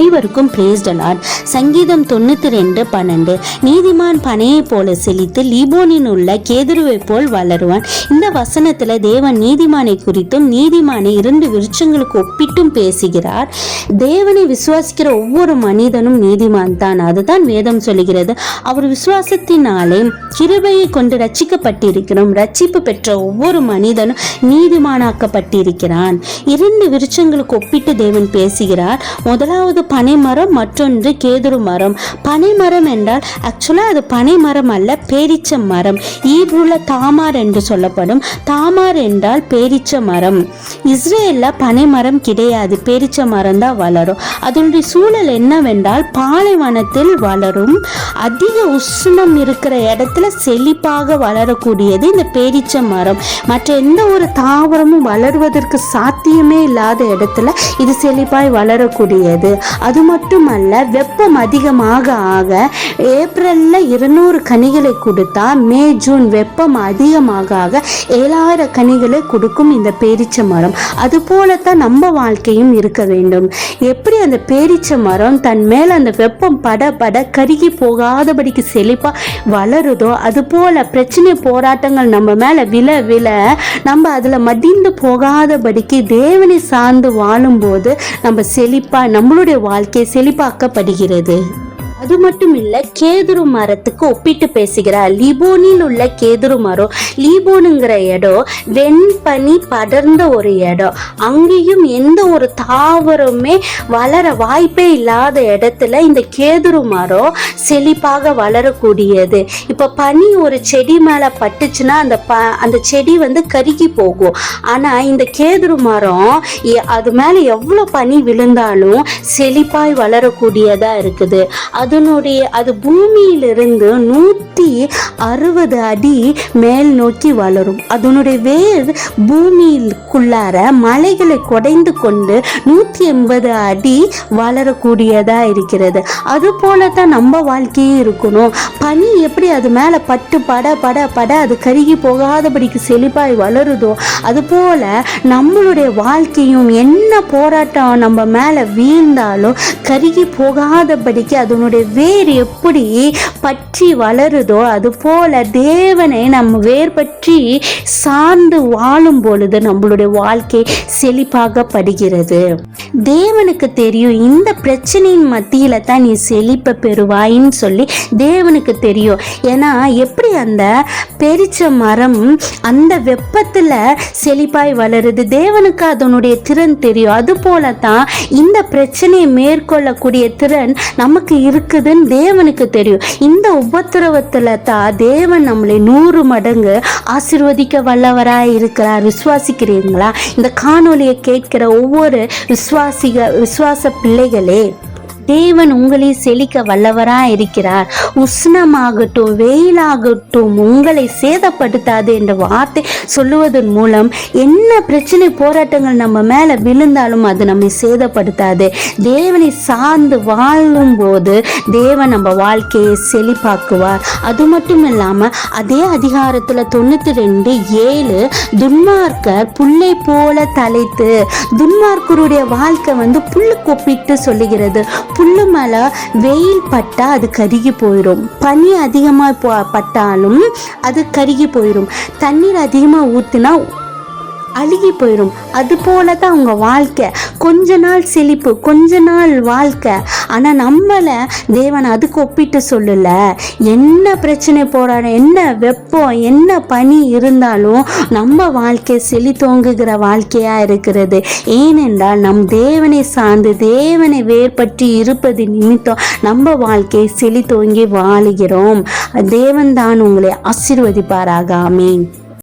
அனைவருக்கும் praise the Lord. சங்கீதம் 92:12. நீதிமான் பனையை போல செழித்து லீபோனில் உள்ள கேதுருவை போல் வளருவான். இந்த வசனத்துல தேவன் நீதிமானை குறித்தும் நீதிமானை 2 விருட்சங்களுக்கு ஒப்பிட்டும் பேசுகிறார். தேவனை விசுவாசிக்கிற ஒவ்வொரு மனிதனும் நீதிமான் தான். அதுதான் வேதம் சொல்லுகிறது. அவர் விசுவாசத்தினாலே கிருபையை கொண்டு ரட்சிக்கப்பட்டிருக்கிறோம். ரட்சிப்பு பெற்ற ஒவ்வொரு மனிதனும் நீதிமானாக்கப்பட்டிருக்கிறான். 2 விருட்சங்களுக்கு ஒப்பிட்டு தேவன் பேசுகிறார். முதலாவது பனைமரம், மற்றொன்று கேதுரு மரம். பனைமரம் என்றால் ஆக்சுவலா அது பனைமரம் அல்ல, பேரிச்ச மரம். ஈப்ரூல தாமார் என்று சொல்லப்படும். தாமார் என்றால் பேரிச்ச மரம். இஸ்ரேல்ல பனைமரம் கிடையாது, பேரிச்ச மரம் தான் வளரும். அதனுடைய சூழல் என்னவென்றால் பாலைவனத்தில் வளரும். அதிக உஷ்ணம் இருக்கிற இடத்துல செழிப்பாக வளரக்கூடியது இந்த பேரிச்ச மரம். மற்ற எந்த ஒரு தாவரமும் வளருவதற்கு சாத்தியமே இல்லாத இடத்துல இது செழிப்பாய் வளரக்கூடியது. அது மட்டுமல்ல, வெப்பம் அதிகமாக ஆக ஏப்ரல்ல 200 கனிகளை கொடுத்தா மே ஜூன் வெப்பம் அதிகமாக ஆக 7000 கனிகளை கொடுக்கும் இந்த பேரிச்ச மரம். அது போலத்தான் நம்ம வாழ்க்கையும் இருக்க வேண்டும். எப்படி அந்த பேரிச்ச மரம் தன் மேல அந்த வெப்பம் பட பட கருகி போகாதபடிக்கு செழிப்பா வளருதோ, அது போல பிரச்சனை போராட்டங்கள் நம்ம மேல விழ விழ நம்ம அதுல மடிந்து போகாதபடிக்கு தேவனை சார்ந்து வாழும்போது நம்ம செழிப்பா, நம்மளுடைய வாழ்க்கை செழிப்பாக்கப்படுகிறது. அது மட்டும் இல்ல, கேதுரு மரத்துக்கு ஒப்பிட்டு பேசுகிறார். லிபோனில் உள்ள கேதுரு மரம். லிபோனுங்கிற இடம் வெண்பனி படர்ந்த ஒரு இடம். அங்கேயும் எந்த ஒரு தாவரமே வளர வாய்ப்பே இல்லாத இடத்துல இந்த கேதுரு மரம் செழிப்பாக வளரக்கூடியது. இப்ப பனி ஒரு செடி மேல பட்டுச்சுன்னா அந்த செடி கருகி போகும். ஆனா இந்த கேதுரு மரம் அது மேல எவ்வளவு பனி விழுந்தாலும் செழிப்பாய் வளரக்கூடியதா இருக்குது. அது பூமியிலிருந்து 160 அடி மேல் நோக்கி வளரும். அதனுடைய வேர் பூமிக்குள்ளார மலைகளை குடைந்து கொண்டு 180 அடி வளரக்கூடியதா இருக்கிறது. அது போலதான் நம்ம வாழ்க்கையும் இருக்கணும். பனி எப்படி அது மேல பட்டு பட பட பட அது கருகி போகாதபடிக்கு செழிப்பாய் வளருதோ, அது போல நம்மளுடைய வாழ்க்கையும் என்ன போராட்டம் நம்ம மேல வீழ்ந்தாலும் கருகி போகாதபடிக்கு அதனுடைய வேர் எப்படி பற்றி வளருதோ, அது போல தேவனை நம்ம வேர் பற்றி சார்ந்து வாழும் பொழுது நம்மளுடைய வாழ்க்கை செழிப்பாகப்படுகிறது. தேவனுக்கு தெரியும் இந்த பிரச்சனையின் மத்தியில தான் நீ செழிப்பை பெறுவாயின்னு சொல்லி தேவனுக்கு தெரியும். ஏன்னா எப்படி அந்த பேரிச்ச மரம் அந்த வெப்பத்துல செழிப்பாய் வளருது, தேவனுக்கு அதனுடைய திறன் தெரியும். அது போலதான் இந்த பிரச்சனையை மேற்கொள்ளக்கூடிய திறன் நமக்கு இருக்குதுன்னு தேவனுக்கு தெரியும். இந்த உபத்திரவத்துல தான் தேவன் நம்மளை 100 மடங்கு ஆசீர்வதிக்க வல்லவராய் இருக்கிறார். விசுவாசிக்கிறீங்களா? இந்த காணொலியை கேட்கிற ஒவ்வொரு விசுவாச பிள்ளைகளே, தேவன் உங்களை செழிக்க வல்லவரா இருக்கிறார். உஷ்ணமாகட்டும் வெயிலாகட்டும் உங்களை சேதப்படுத்தாது என்ற வார்த்தை சொல்லுவதன் மூலம் என்ன பிரச்சனை போராட்டங்கள் நம்ம மேல விழுந்தாலும் அது நம்மை சேதப்படுத்தாது. தேவனை சார்ந்து வாழும் போது தேவன் நம்ம வாழ்க்கையை செழிப்பாக்குவார். அது மட்டும் இல்லாம அதே அதிகாரத்துல 92:7 துன்மார்க்கர் புல்லை போல தலைத்து, துன்மார்க்கருடைய வாழ்க்கை புல்லு கொப்பிட்டு சொல்லுகிறது. புல்லு மேல வெயில் பட்டா அது கருகி போயிடும். பனி அதிகமா பட்டாலும் அது கருகி போயிடும். தண்ணீர் அதிகமா ஊத்துனா அழுகி போயிடும். அது போல தான் அவங்க வாழ்க்கை. கொஞ்ச நாள் செழிப்பு, கொஞ்ச நாள் வாழ்க்கை. ஆனால் நம்மளை தேவன் அதுக்கு ஒப்பிட்டு சொல்லல. என்ன பிரச்சனை போராடும், என்ன வெப்பம், என்ன பனி இருந்தாலும் நம்ம வாழ்க்கை செழித்தோங்குகிற வாழ்க்கையாக இருக்கிறது. ஏனென்றால் நம் தேவனை சார்ந்து தேவனை வேர்பற்றி இருப்பது நிமித்தம் நம்ம வாழ்க்கை செழித்தோங்கி வாழுகிறோம். தேவன் தான் உங்களை ஆசீர்வதிப்பாராக. ஆமென்.